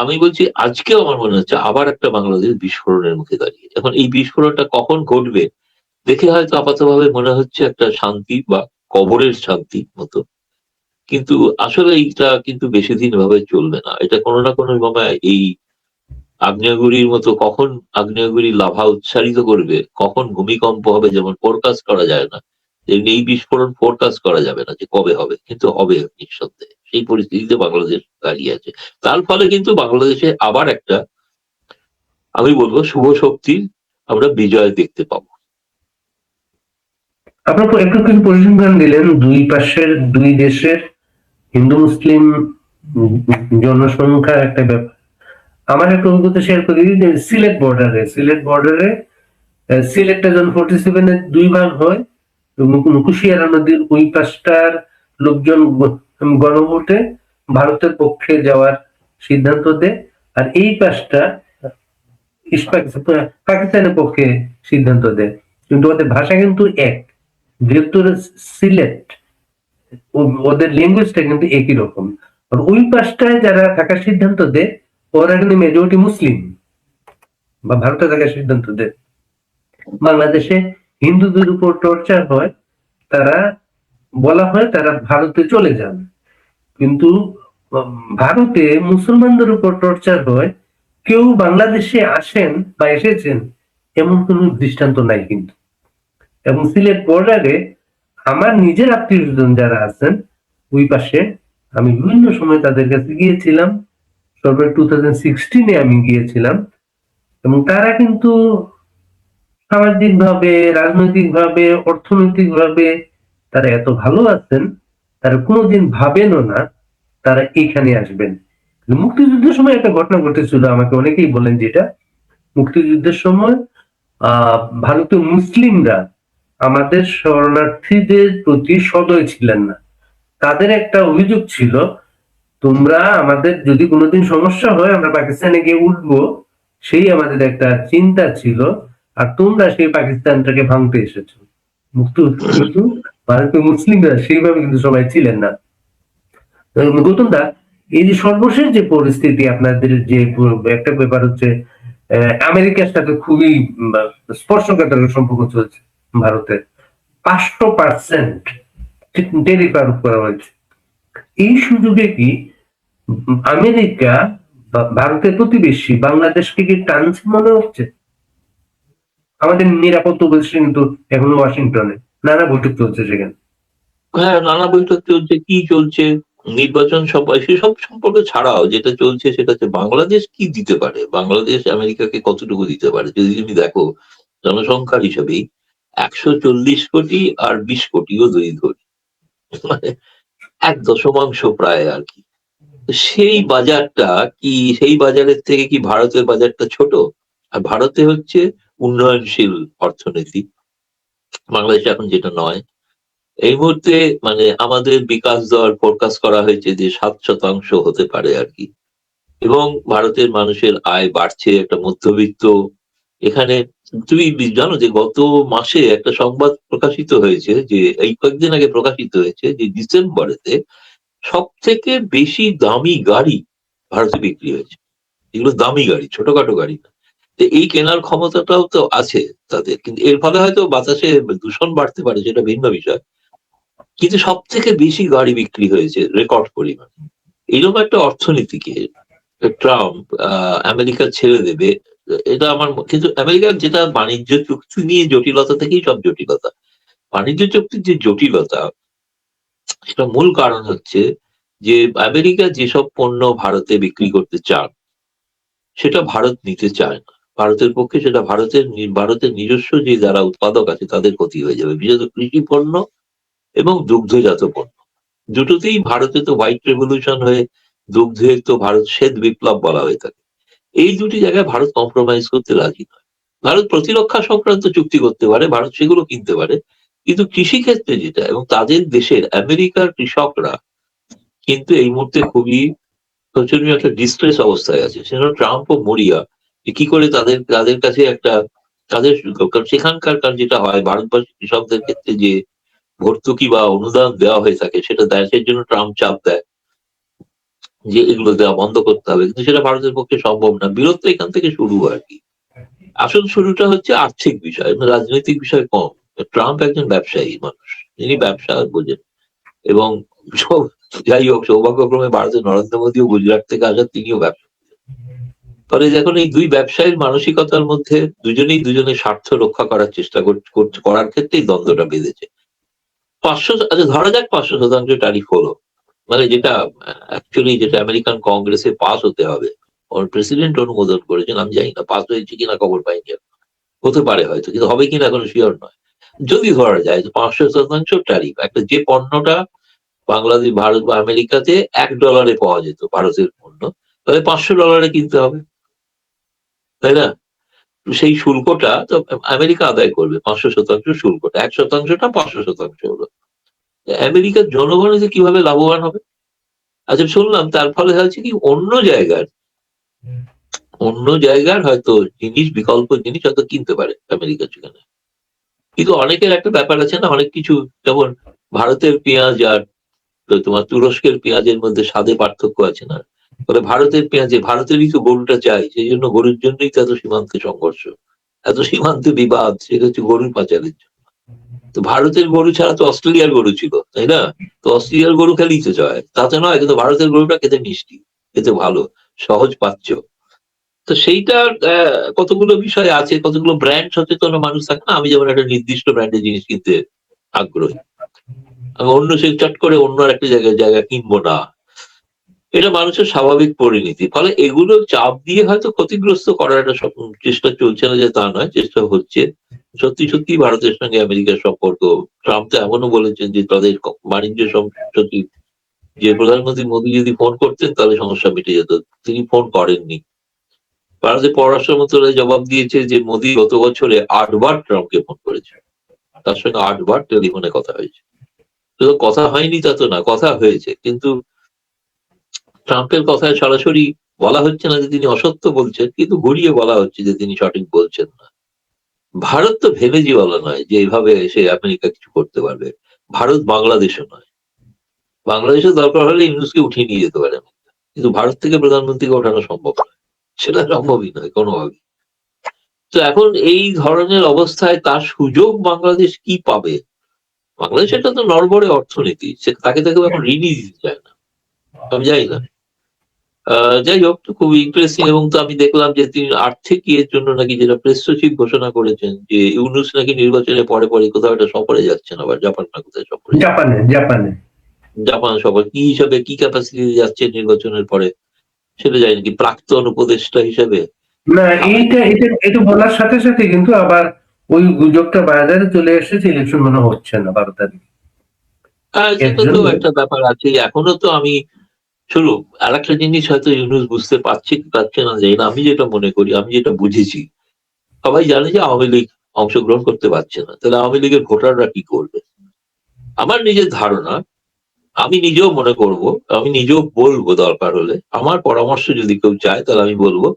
আমি বলছি আজকেও আমার মনে হচ্ছে আবার একটা বাংলাদেশ বিস্ফোরণের মুখে দাঁড়িয়ে। এখন এই বিস্ফোরণটা কখন ঘটবে দেখে হয়তো আপাতভাবে মনে হচ্ছে একটা শান্তি বা কবরের শান্তি মতো, কিন্তু আসলে এইটা কিন্তু বেশি দিন ভাবে চলবে না। এটা কোনো না কোনো ভাবে এই আগ্নেয়গিরির মতো কখন আগ্নেয়গিরি লাভা উচ্ছারিত করবে, কখন ভূমিকম্প হবে, যেমন ফোরকাস্ট করা যায় না, তেমনি এই বিস্ফোরণ ফোরকাস্ট করা যাবে না যে কবে হবে, কিন্তু হবে নিঃসন্দেহে। সেই পরিস্থিতিতে বাংলাদেশ দাঁড়িয়ে আছে। তার ফলে কিন্তু বাংলাদেশে আবার একটা, আমি বলবো, শুভ শক্তির আমরা বিজয় দেখতে পাবো। আপনার একটু কিছু পরিসংখ্যান দিলেন দুই পাশের দুই দেশের হিন্দু মুসলিম জনসংখ্যার একটা ব্যাপার। আমার একটা অভিজ্ঞতা শেয়ার করি যে সিলেট বর্ডারে সিলেটটা যখন 47-এর 2 ভাগ হয়, কুশিয়ারা নদীর ওই পাশটার লোকজন গণভোটে ভারতের পক্ষে যাওয়ার সিদ্ধান্ত দেয়, আর এই পাশটা পাকিস্তানের পক্ষে সিদ্ধান্ত দেয়। কিন্তু ওদের ভাষা কিন্তু এক, যেহেতু সিলেট, ওদের ল্যাঙ্গুয়েজটা কিন্তু একই রকম। আর ওই পাশটায় যারা থাকার সিদ্ধান্ত দেয় ওরা কিন্তু মেজরিটি মুসলিম বা ভারতে থাকার সিদ্ধান্ত দেয়। বাংলাদেশে হিন্দুদের উপর টর্চার হয়, তারা বলা হয় তারা ভারতে চলে যান, কিন্তু ভারতে মুসলমানদের উপর টর্চার হয়, কেউ বাংলাদেশে আসেন বা এসেছেন এমন কোন দৃষ্টান্ত নাই কিন্তু। এবং সিলেট বর্ডারে আমার নিজের আত্মীয় স্বজন যারা আছেন ওই পাশে, আমি বিভিন্ন সময় তাদের কাছে গিয়েছিলাম, সর্বোচ্চ 2016-এ আমি গিয়েছিলাম, এবং তারা কিন্তু সামাজিক ভাবে, রাজনৈতিক ভাবে, অর্থনৈতিক ভাবে তারা এত ভালো আছেন, তারা কোনোদিন ভাবেনও না তারা এখানে আসবেন। মুক্তিযুদ্ধের সময় একটা ঘটনা ঘটেছিল, আমাকে অনেকেই বলেন যেটা, মুক্তিযুদ্ধের সময় আহ ভারতীয় মুসলিমরা আমাদের শরণার্থীদের প্রতি সদয় ছিলেন না। তাদের একটা অভিযোগ ছিল, তোমরা আমাদের যদি কোনোদিন সমস্যা হয় আমরা পাকিস্তানে গিয়ে উঠবো, সেই আমাদের একটা চিন্তা ছিল, আর তোমরা সেই পাকিস্তানটাকে ভাঙতে এসেছো। কিন্তু ভারতীয় মুসলিমরা সেইভাবে কিন্তু সবাই ছিলেন না। গৌতম দা, এই যে সর্বশেষ যে পরিস্থিতি আপনাদের, যে একটা ব্যাপার হচ্ছে আমেরিকার সাথে খুবই স্পর্শকাতর সম্পর্ক চলছে ভারতের, 500% ট্যারিফ আরোপ করা হয়েছে। এই সুযোগে কি আমেরিকা ভারতের প্রতিবেশী বাংলাদেশকে কি টানছে মনে হচ্ছে? আমাদের নিরাপত্তা উপদেষ্টা কিন্তু এখনো ওয়াশিংটনে, নানা বৈঠক চলছে সেখানে। হ্যাঁ, নানা বৈঠক চলছে, কি চলছে, নির্বাচন সব, সেসব সম্পর্কে ছাড়াও যেটা চলছে সেটা হচ্ছে বাংলাদেশ কি দিতে পারে, বাংলাদেশ আমেরিকাকে কতটুকু দিতে পারে। যদি তুমি দেখো জনসংখ্যার হিসাবেই 140 কোটি আর 20 কোটিও যদি ধরি, মানে 1/10 প্রায় আর কি। সেই বাজারটা কি, সেই বাজারের থেকে কি ভারতের বাজারটা ছোট? আর ভারতে হচ্ছে উন্নয়নশীল অর্থনীতি, বাংলাদেশ এখন যেটা নয়। এই মুহূর্তে মানে আমাদের বিকাশ দর ফোরকাস্ট করা হয়েছে যে 7% হতে পারে আর কি। এবং ভারতের মানুষের আয় বাড়ছে, একটা মধ্যবিত্ত এখানে। তুমি জানো যে গত মাসে একটা সংবাদ প্রকাশিত হয়েছে, যে এই কয়েকদিন আগে প্রকাশিত হয়েছে, যে ডিসেম্বরেতে সব থেকে বেশি দামি গাড়ি ভারতে বিক্রি হয়েছে। এগুলো দামি গাড়ি, ছোটখাটো গাড়ি না। তো এই কেনার ক্ষমতাটাও তো আছে তাদের, কিন্তু এর ফলে হয়তো বাতাসে দূষণ বাড়তে পারে, সেটা ভিন্ন বিষয়। কিন্তু সব থেকে বেশি গাড়ি বিক্রি হয়েছে রেকর্ড পরিমাণ। এইরকম একটা অর্থনীতিকে ট্রাম্প আমেরিকা ছেড়ে দেবে, এটা আমার কিন্তু আমেরিকার যেটা বাণিজ্য চুক্তি নিয়ে জটিলতা থেকেই সব জটিলতা। বাণিজ্য চুক্তির যে জটিলতা, সেটা মূল কারণ হচ্ছে যে আমেরিকা যেসব পণ্য ভারতে বিক্রি করতে চান সেটা ভারত নিতে চায় না। ভারতের পক্ষে সেটা ভারতের নিজস্ব যে যারা উৎপাদক আছে তাদের ক্ষতি হয়ে যাবে, বিশেষত কৃষি পণ্য এবং দুগ্ধজাত পণ্য। দুটোতেই ভারতে তো হোয়াইট রেভলিউশন হয়ে দুগ্ধের তো ভারত শ্বেত বিপ্লব বলা হয়ে থাকে। এই দুটি জায়গায় ভারত কম্প্রোমাইজ করতে রাজি নয়। ভারত প্রতিরক্ষা সংক্রান্ত চুক্তি করতে পারে, ভারত সেগুলো কিনতে পারে, কিন্তু কৃষি ক্ষেত্রে যেটা, এবং তাদের দেশের আমেরিকার কৃষকরা কিন্তু এই মুহূর্তে খুবই শোচনীয় একটা ডিস্ট্রেস অবস্থায় আছে। সেজন্য ট্রাম্প ও মরিয়া যে কি করে তাদের তাদের কাছে একটা, তাদের সেখানকার যেটা হয় ভারতবর্ষের কৃষকদের ক্ষেত্রে যে ভর্তুকি বা অনুদান দেওয়া হয়ে থাকে সেটা দেশের জন্য ট্রাম্প চাপ দেয়, যে এগুলো দেওয়া বন্ধ করতে হবে, কিন্তু সেটা ভারতের পক্ষে সম্ভব না। বিরোধ তো এখান থেকে শুরু আর কি। আসল শুরুটা হচ্ছে আর্থিক বিষয়, রাজনৈতিক বিষয় কম। ট্রাম্প একজন ব্যবসায়ী মানুষ, যিনি ব্যবসা বোঝেন। এবং যাই হোক, সৌভাগ্যক্রমে ভারতের নরেন্দ্র মোদীও গুজরাট থেকে আসা, তিনিও ব্যবসা। ফলে যখন এই দুই ব্যবসায়ীর মানসিকতার মধ্যে দুজনেই দুজনের স্বার্থ রক্ষা করার চেষ্টা করার ক্ষেত্রেই দ্বন্দ্বটা বেঁধেছে। 500, আচ্ছা ধরা যাক 500% ট্যারিফ হলো, মানে যেটা অ্যাকচুয়ালি যেটা আমেরিকান কংগ্রেসে পাস হতে হবে। ওর প্রেসিডেন্ট অনুমোদন করেছেন, আমি জানি না পাস হয়েছে কিনা, খবর পাইনি এখন। হতে পারে হয়তো, কিন্তু হবে কিনা এখনো শিওর নয়। যদি ধরা যায় যে 500% ট্যারিফ, একটা যে পণ্যটা বাংলাদেশ, ভারত বা আমেরিকাতে $1 পাওয়া যেত ভারতের পণ্য, তাহলে $500 কিনতে হবে, তাই না? সেই শুল্কটা তো আমেরিকা আদায় করবে, 500% শুল্কটা, 1%টা 500% হলো। আমেরিকার জনগণ যে কিভাবে লাভবান হবে? আচ্ছা শুনলাম তার ফলে হচ্ছে কি, অন্য জায়গার হয়তো জিনিস, বিকল্প জিনিস হয়তো কিনতে পারে আমেরিকা সেখানে। কিন্তু অনেকের একটা ব্যাপার আছে না, অনেক কিছু, যেমন ভারতের পেঁয়াজ আর তোমার তুরস্কের পেঁয়াজের মধ্যে স্বাদে পার্থক্য আছে না? ফলে ভারতের পেঁয়াজে, ভারতেরই তো গরুটা চাই, সেই জন্য গরুর জন্যই তো এত সীমান্তে সংঘর্ষ, এত সীমান্তে বিবাদ, সেটা হচ্ছে গরুর পাচারের জন্য। তো ভারতের গরু ছাড়া তো অস্ট্রেলিয়ার গরু ছিল, তাই না? তো অস্ট্রেলিয়ার গরু খেলেই তো চায়, তাতে নয়, কিন্তু ভারতের গরুটা খেতে মিষ্টি, খেতে ভালো, সহজ পাচ্য। তো সেইটার কতগুলো বিষয় আছে, কতগুলো ব্র্যান্ড সচেতন মানুষ থাকে না। আমি যেমন একটা নির্দিষ্ট ব্র্যান্ডের জিনিস কিনতে আগ্রহী, আমি অন্য সে চট করে অন্য একটা জায়গা কিনবো না। এটা মানুষের স্বাভাবিক পরিণতি। ফলে এগুলো চাপ দিয়ে হয়তো ক্ষতিগ্রস্ত করার একটা চেষ্টা চলছে না যে তা নয়, চেষ্টা হচ্ছে। সত্যি সত্যি ভারতের সঙ্গে আমেরিকার সম্পর্ক, ট্রাম্প তো এমনও বলেছেন যে তাদের বাণিজ্য সচিব, যে প্রধানমন্ত্রী মোদী যদি ফোন করতেন তাহলে সমস্যা মিটে যেত, তিনি ফোন করেননি। ভারতের পররাষ্ট্র মন্ত্রণালয় জবাব দিয়েছে যে মোদী গত বছরে 8 বার ট্রাম্পকে ফোন করেছে, তার সঙ্গে 8 বার টেলিফোনে কথা হয়েছে। শুধু কথা হয়নি তা তো না, কথা হয়েছে, কিন্তু ট্রাম্পের কথায় সরাসরি বলা হচ্ছে না যে তিনি অসত্য বলছেন, কিন্তু ঘুরিয়ে বলা হচ্ছে যে তিনি সঠিক বলছেন না। ভারত তো ভেনেজুয়েলা নয় যে এইভাবে এসে আমেরিকা কিছু করতে পারবে। ভারত বাংলাদেশও নয়, বাংলাদেশের দরকার হলে ইউনুসকে উঠিয়ে নিয়ে যেতে পারে আমেরিকা। কিন্তু ভারত থেকে প্রধানমন্ত্রীকে ওঠানো সম্ভব নয়, সেটা সম্ভবই নয় কোনোভাবে। তো এখন এই ধরনের অবস্থায় তার সুযোগ বাংলাদেশ কি পাবে? বাংলাদেশ একটা তো নড়বড়ে অর্থনীতি, সে তাকে এখন ঋণই দিতে চায় না, আমি জানি না। যাই হোক, তো খুব ইন্টারেস্টিং। এবং তো আমি দেখলাম যে তিনি আর্থিক ইয়ের জন্য নাকি, যেটা প্রেস সচিব ঘোষণা করেছেন, যে ইউনুস নাকি নির্বাচনের পরে পরে কোথাও একটা সফরে যাচ্ছেন, আবার জাপান না কোথায় সফরে যাচ্ছেন। জাপানে জাপান সফর কি হিসাবে, কি ক্যাপাসিটি যাচ্ছে নির্বাচনের পরে সেটা জানি, কি প্রাক্তন উপদেষ্টা হিসেবে? না, এটা বলার সাথে সাথে কিন্তু আবার ওই গুজবটা বাজারে চলে এসেছে, ইলেকশন মনে হচ্ছে না 12 তারিখ। এর সেটা তো জন্য একটা ব্যাপার আছে এখনো। তো আমি শুরু আর একটা জিনিস হয়তো ইউনুস বুঝতে পারছে কি পারছে না জানি না, আমি যেটা মনে করি, আমি যেটা বুঝেছি, সবাই জানে যে আওয়ামী লীগ অংশগ্রহণ করতে পারছে না, তাহলে আওয়ামী লীগের ভোটাররা কি করবে? আমার নিজের ধারণা, আমি নিজেও মনে করব, আমি নিজেও বলবো দরকার হলে, আমার পরামর্শ যদি কেউ চায় তাহলে আমি বলবো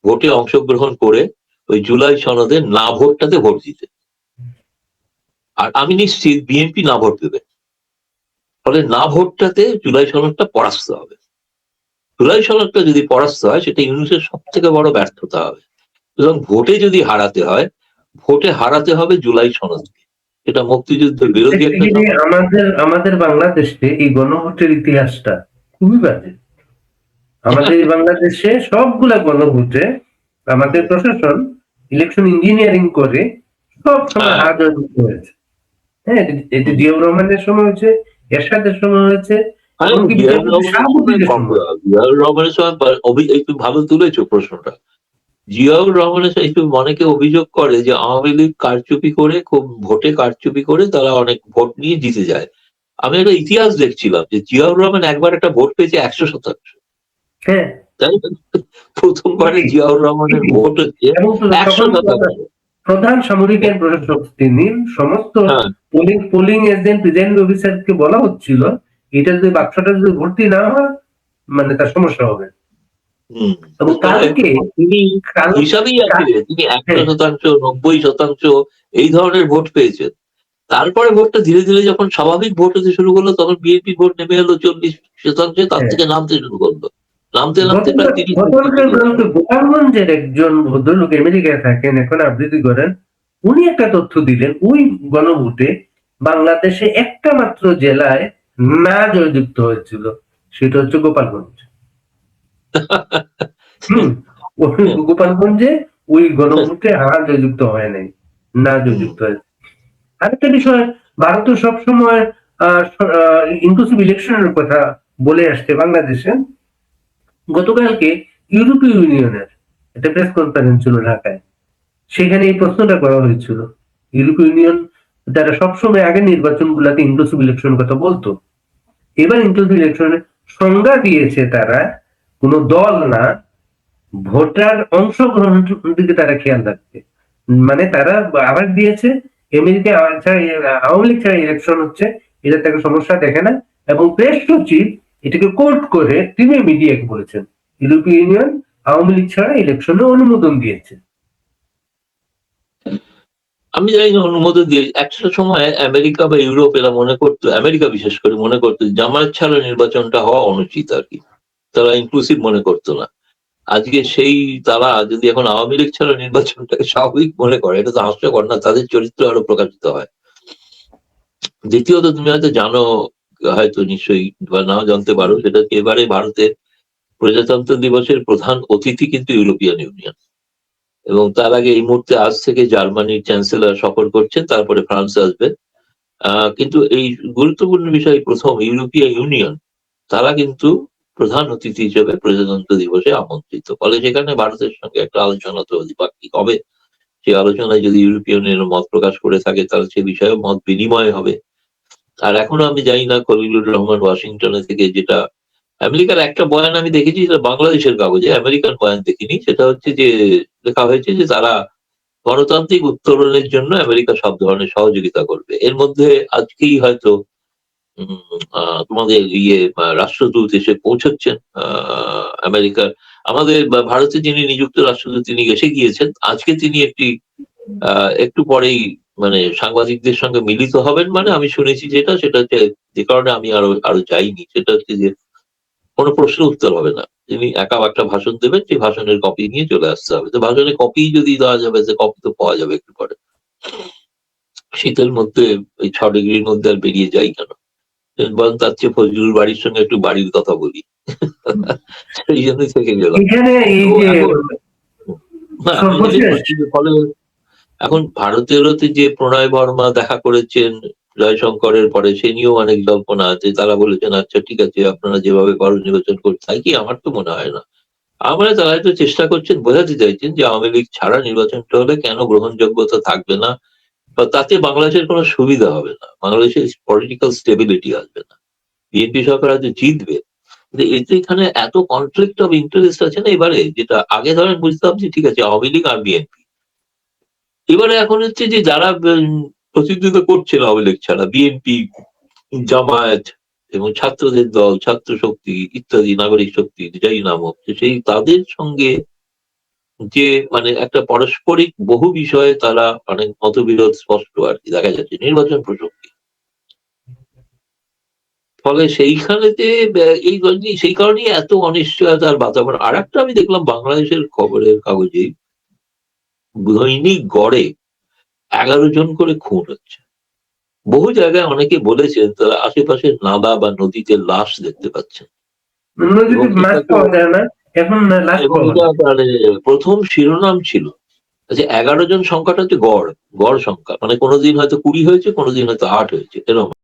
ভোটে অংশগ্রহণ করে ওই জুলাই সনদে না ভোটটাতে ভোট দিতে। আর আমি নিশ্চিত বিএনপি না ভোট দেবে। ফলে না ভোটটাতে জুলাই সনদটা পরাস্ত হবে। জুলাই সনদটা যদি পরাস্ত হয়, সেটা ইউনুসের সব থেকে বড় ব্যর্থতা হবে। এবং ভোটে যদি হারাতে হয়, ভোটে হারাতে হবে জুলাই সনদকে। এটা মুক্তিযুদ্ধের বিরোধী একটা Basically সনদ। আমাদের বাংলাদেশে এই গণভোটের ইতিহাসটা খুবই বাজে। আমাদের এই বাংলাদেশে সবগুলা গণভোটে আমাদের প্রশাসন ইলেকশন ইঞ্জিনিয়ারিং করে সব সময় হ্যাঁ, হার হয়েছে। হ্যাঁ, এটি জিয়াউর রহমানের সময় হয়েছে, এরশাদের সময় হয়েছে, এমনকি জিয়াউর বিচারপতি রহমানের সময় শাহাবুদ্দিনের কম, সময়। জিয়াউর রহমানের সময় একটু ভালো তুলেছো প্রশ্নটা। জিয়াউর রহমানের সাথে একটু অনেকে অভিযোগ করে যে আওয়ামী লীগ কারচুপি করে, খুব ভোটে কারচুপি করে তারা অনেক ভোট নিয়ে জিতে যায়। আমি একটা ইতিহাস দেখছিলাম যে জিয়াউর রহমান একবার একটা ভোট পেয়েছে 100%, হ্যাঁ, তাই না? প্রথমবারে ঠিকই জিয়াউর রহমানের ঠিকই। ভোট হচ্ছে এবং একশো তখন শতাংশ প্রধান সামরিক আইন প্রশাসক তিনি, সমস্ত হ্যাঁ। পোলিং এজেন্ট প্রিজাইডিং অফিসারকে বলা হচ্ছিল এটা যদি বাক্সটা যদি ভর্তি না হয় মানে তার সমস্যা হবে। হম। এবং কালকে তিনি কাল হিসাবেই আছে, কাল- তিনি একশো হ্যাঁ, শতাংশ 90% এই ধরনের ভোট পেয়েছেন। তারপরে ভোটটা ধীরে ধীরে যখন স্বাভাবিক ভোট হতে শুরু করলো, তখন বিএনপি ভোট নেমে এলো 40%, তার হ্যাঁ। থেকে নামতে শুরু করলো, নামতে নামতে গতকাল প্রায় 30 গতকালকে গোপালগঞ্জের একজন ভদ্রলোক আমেরিকায় থাকেন, এখন আবৃত্তি করেন, উনি একটা তথ্য দিলেন, ওই গণভোটে বাংলাদেশে একটা মাত্র জেলায় না জয়যুক্ত হয়েছিল, সেটা হচ্ছে গোপালগঞ্জ। হম। ওই গোপালগঞ্জে ওই গণভোটে জয়যুক্ত হয় নাই, না জয়যুক্ত হয়েছে। আরেকটা বিষয়, ভারত সবসময় ইনক্লুসিভ ইলেকশনের কথা বলে আসছে বাংলাদেশে। গতকালকে ইউরোপীয় ইউনিয়নের একটা প্রেস কনফারেন্স ছিল ঢাকায়, সেখানে এই প্রশ্নটা করা হয়েছিল। ইউরোপীয় ইউনিয়ন তারা সবসময় আগে নির্বাচন গুলাতে ইনক্লুসিভ ইলেকশন কথা বলতো, এবার ইনক্লুসিভ ইলেকশনের সংজ্ঞা দিয়েছে তারা কোন দল না, ভোটার অংশগ্রহণ দিকে তারা খেয়াল রাখবে। মানে তারা আবার দিয়েছে আমেরিকা আওয়ামী লীগ ছাড়া ইলেকশন হচ্ছে, এটা তাকে সমস্যা দেখে না। এবং প্রেস সচিব এটাকে কোর্ট করে তিনি মিডিয়াকে বলেছেন ইউরোপীয় ইউনিয়ন আওয়ামী লীগ ছাড়া ইলেকশনে অনুমোদন দিয়েছে। আমি জানি না অনুমোদন দিয়ে, একটা সময় আমেরিকা বা ইউরোপ এরা মনে করতো, আমেরিকা বিশেষ করে মনে করতো জামায়াত ছাড়া নির্বাচনটা হওয়া অনুচিত আর কি, তারা ইনক্লুসিভ মনে করতো না। আজকে সেই তারা যদি এখন আওয়ামী লীগ ছাড়া নির্বাচনটাকে স্বাভাবিক মনে করে, এটা তো হাস্যকর না, তাদের চরিত্র আরো প্রকাশিত হয়। দ্বিতীয়ত, তুমি হয়তো জানো, হয়তো নিশ্চয়ই বা নাও জানতে পারো, সেটা হচ্ছে এবারে ভারতের প্রজাতন্ত্র দিবসের প্রধান অতিথি কিন্তু ইউরোপিয়ান ইউনিয়ন, এবং তার আগে এই মুহূর্তে আজ থেকে জার্মানির চ্যান্সেলর সফর করছেন, তারপরে ফ্রান্স আসবে। কিন্তু এই গুরুত্বপূর্ণ বিষয়, প্রথম ইউরোপীয় ইউনিয়ন তারা কিন্তু প্রধান অতিথি হিসেবে প্রজাতন্ত্র দিবসে আমন্ত্রিত, ফলে সেখানে ভারতের সঙ্গে একটা আলোচনা তো দ্বিপাক্ষিক হবে। সেই আলোচনায় যদি ইউরোপীয় ইউনিয়নের মত প্রকাশ করে থাকে, তাহলে সে বিষয়ে মত বিনিময় হবে। আর এখনো আমি জানি না, খলিলুর রহমান ওয়াশিংটনে থেকে যেটা আমেরিকার একটা বয়ান আমি দেখেছি, সেটা বাংলাদেশের কাগজে, আমেরিকান বয়ান দেখিনি, সেটা হচ্ছে যে লেখা হয়েছে যে তারা গণতান্ত্রিক উত্তরণের জন্য আমেরিকা সব ধরনের সহযোগিতা করবে। এর মধ্যে আজকেই হয়তো তোমাদের রাষ্ট্রদূত এসে পৌঁছচ্ছেন আমেরিকার, আমাদের ভারতে যিনি নিযুক্ত রাষ্ট্রদূত তিনি এসে গিয়েছেন, আজকে তিনি একটু পরেই মানে সাংবাদিকদের সঙ্গে মিলিত হবেন। মানে আমি শুনেছি যেটা, সেটা হচ্ছে, যে কারণে আমি আরো যাইনি, সেটা হচ্ছে যে কোনো প্রশ্ন উত্তর হবে না, তিনি একা একটা ভাষণ দেবেন, সেই ভাষণের কপি নিয়ে চলে আসতে হবে। তো ভাষণের কপি যদি দেওয়া যাবে, সে কপি তো পাওয়া যাবে একটু পরে। শীতের মধ্যে ওই 6 ডিগ্রির মধ্যে আর বেরিয়ে যাই কেন, বরং তার চেয়ে ফজলুর বাড়ির সঙ্গে একটু বাড়ির কথা বলি, সেই জন্যই থেকে গেলাম। এখানে এই তো যে এখন আমি জিজ্ঞেস সর্বশেষ করছি যে ফলে এখন ভারতেরও যে প্রণয় বর্মা দেখা করেছেন জয়শঙ্করের পরে, সে নিয়েও অনেক জল্পনা আছে। তারা বলেছেন আচ্ছা ঠিক আছে, আপনারা যেভাবে পারেন নির্বাচন করতে, তাই কি? আমার তো মনে হয় না। আমরা তারা হয়তো চেষ্টা করছেন, বোঝাতে চাইছেন যে আওয়ামী লীগ ছাড়া নির্বাচনটা হলে কেন গ্রহণযোগ্যতা থাকবে না, বা তাতে বাংলাদেশের কোনো সুবিধা হবে না, বাংলাদেশের পলিটিক্যাল স্টেবিলিটি আসবে না। বিএনপি সরকার হয়তো জিতবে, কিন্তু এতে এখানে এত কনফ্লিক্ট অফ ইন্টারেস্ট আছে না এবারে, যেটা আগে ধরেন বুঝতাম যে ঠিক আছে আওয়ামী লীগ আর বিএনপি, এবারে এখন হচ্ছে যে যারা প্রতিদ্বন্দ্বিতা করছিল আওয়ামী লীগ ছাড়া, বিএনপি, জামায়াত এবং ছাত্রদের দল, ছাত্র শক্তি ইত্যাদি, নাগরিক শক্তি যাই নাম হোক, সেই তাদের সঙ্গে যে মানে একটা পারস্পরিক বহু বিষয়ে তারা অনেক মতবিরোধ স্পষ্ট আর কি দেখা যাচ্ছে নির্বাচন প্রসঙ্গে। ফলে সেইখানেতে সেই কারণেই এত অনিশ্চয়তার বাতাবরণ। আর একটা আমি দেখলাম বাংলাদেশের খবরের কাগজে, দৈনিক গড়ে 11 জন করে খুন হচ্ছে। বহু জায়গায় অনেকে বলেছেন তারা আশেপাশের নালা বা নদীতে লাশ দেখতে পাচ্ছেন, এবং নদীতে মাছ পাওয়া যায় না, এখন লাশ পাওয়া যায়। এটা মানে প্রথম শিরোনাম ছিল। আচ্ছা, 11 জন সংখ্যাটা হচ্ছে গড়, গড় সংখ্যা, মানে কোনোদিন হয়তো 20 হয়েছে, কোনোদিন হয়তো 8 হয়েছে, এরকম।